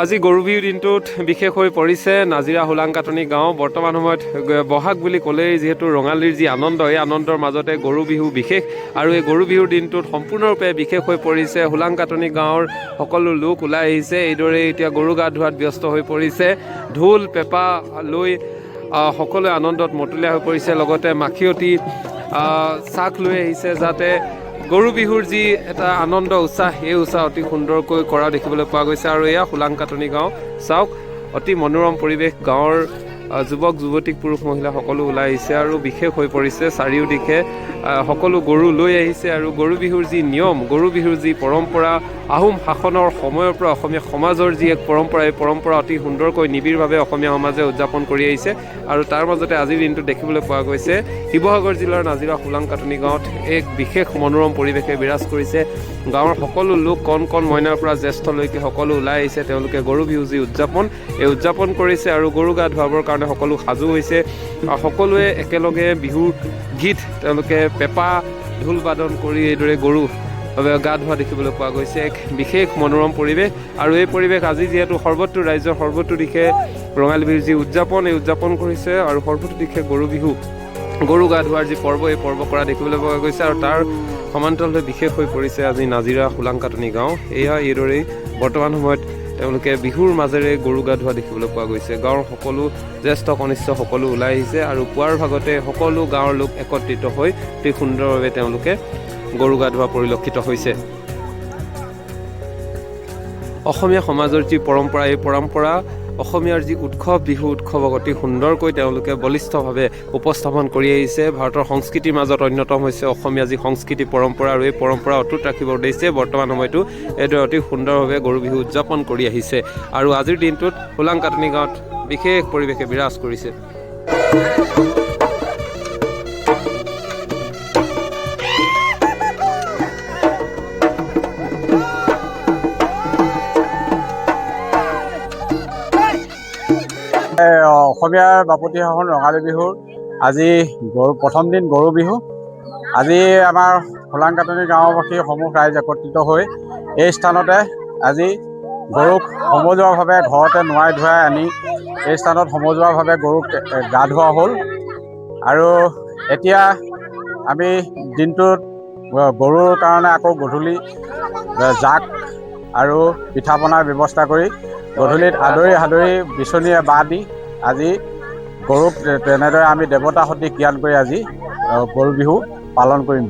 আজি গৰু বিহু দিনটোত বিশেষ হৈ পৰিছে নাজিৰা হোলাংকাটনি গাঁও। বৰ্তমান সময়ত বহাগ বুলি ক'লেই যিহেতু ৰঙালীৰ যি আনন্দ, এই আনন্দৰ মাজতে গৰু বিহু বিশেষ। আৰু এই গৰু বিহুৰ দিনটোত সম্পূৰ্ণৰূপে বিশেষ হৈ পৰিছে হোলাংকাটনি গাঁৱৰ সকলো লোক ওলাই আহিছে। এইদৰে এতিয়া গৰু গা ধোৱাত ব্যস্ত হৈ পৰিছে। ঢোল পেঁপা লৈ সকলোৱে আনন্দত মতলীয়া হৈ পৰিছে। লগতে মাখিয়তী চাক লৈ আহিছে, যাতে গৰু বিহুৰ যি এটা আনন্দ উৎসাহ, এই উৎসাহ অতি সুন্দৰকৈ কৰা দেখিবলৈ পোৱা গৈছে। আৰু এয়া হোলাংকাটনি গাঁও, চাওক অতি মনোৰম পৰিৱেশ। গাঁৱৰ যুৱক যুৱতী পুৰুষ মহিলা সকলো ওলাই আহিছে আৰু বিশেষ হৈ পৰিছে। চাৰিওদিশে সকলো গৰু লৈ আহিছে। আৰু গৰু বিহুৰ যি নিয়ম, গৰু বিহুৰ যি পৰম্পৰা, আহোম শাসনৰ সময়ৰ পৰা অসমীয়া সমাজৰ যি এক পৰম্পৰা, এই পৰম্পৰা অতি সুন্দৰকৈ নিবিড়ভাৱে অসমীয়া সমাজে উদযাপন কৰি আহিছে। আৰু তাৰ মাজতে আজিৰ দিনটো দেখিবলৈ পোৱা গৈছে শিৱসাগৰ জিলাৰ নাজিৰা হোলাংকাটনি গাঁৱত এক বিশেষ মনোৰম পৰিৱেশে বিৰাজ কৰিছে। গাঁৱৰ সকলো লোক কণ কণ মইনাৰ পৰা জ্যেষ্ঠলৈকে সকলো ওলাই আহিছে। তেওঁলোকে গৰু বিহু যি উদযাপন, এই উদযাপন কৰিছে আৰু গৰু গা ধুৱাবৰ কাৰণে সকলো সাজু হৈছে। সকলোৱে একেলগে বিহুৰ গীত, তেওঁলোকে পেঁপা ঢোল বাদন কৰি এইদৰে গৰু গা ধোৱা দেখিবলৈ পোৱা গৈছে। এক বিশেষ মনোৰম পৰিৱেশ। আৰু এই পৰিৱেশ আজি যিহেতু সৰ্বত্ৰ ৰাজ্যৰ সৰ্বত্ৰ দিশে ৰঙালী বিহুৰ যি উদযাপন, এই উদযাপন কৰিছে। আৰু সৰ্বত্ৰ দিশে গৰু বিহু, গৰু গা ধোৱাৰ যি পৰ্ব, এই পৰ্ব কৰা দেখিবলৈ পোৱা গৈছে। আৰু তাৰ সমান্তৰালভাৱে বিশেষ হৈ পৰিছে আজি নাজিৰা হোলাংকাটনি গাঁও। এয়া এইদৰেই বৰ্তমান সময়ত তেওঁলোকে বিহুৰ মাজেৰে গৰু গা ধোৱা দেখিবলৈ পোৱা গৈছে। গাঁৱৰ সকলো জ্যেষ্ঠ কনিষ্ঠ সকলো ওলাই আহিছে আৰু পুৱাৰ ভাগতে সকলো গাঁৱৰ লোক একত্ৰিত হৈ অতি সুন্দৰভাৱে তেওঁলোকে গৰু গা ধোৱা পৰিলক্ষিত হৈছে। অসমীয়া সমাজৰ যি পৰম্পৰা, এই পৰম্পৰা অসমীয়াৰ যি উৎসৱ, বিহু উৎসৱক অতি সুন্দৰকৈ তেওঁলোকে বলিষ্ঠভাৱে উপস্থাপন কৰি আহিছে। ভাৰতৰ সংস্কৃতিৰ মাজত অন্যতম হৈছে অসমীয়া যি সংস্কৃতি পৰম্পৰা, আৰু এই পৰম্পৰা অটুট ৰাখিব উদ্দেশ্যে বৰ্তমান সময়তো এইদৰে অতি সুন্দৰভাৱে গৰু বিহু উদযাপন কৰি আহিছে। আৰু আজিৰ দিনটোত হোলাংকাটনি গাঁৱত বিশেষ পৰিৱেশে বিৰাজ কৰিছে। অসমীয়াৰ বাপতিসাহোন ৰঙালী বিহুৰ আজি প্ৰথম দিন গৰু বিহু। আজি আমাৰ হোলাংকাটনি গাঁওবাসী সমূহ ৰাইজ একত্ৰিত হৈ এই স্থানতে আজি গৰুক সমজুৱাভাৱে ঘৰতে নোৱাই ধুৱাই আনি এই স্থানত সমজুৱাভাৱে গৰুক গা ধোৱা হ'ল। আৰু এতিয়া আমি দিনটোত গৰুৰ কাৰণে আকৌ গধূলি জাক আৰু পিঠা পনাৰ ব্যৱস্থা কৰি গধূলিত আদৰি সাদৰি বিচনীয়ে বাঁহ দি আজি গৰুক তেনেদৰে আমি দেৱতা সদৃশ জ্ঞান কৰি আজি গৰু বিহু পালন কৰিম।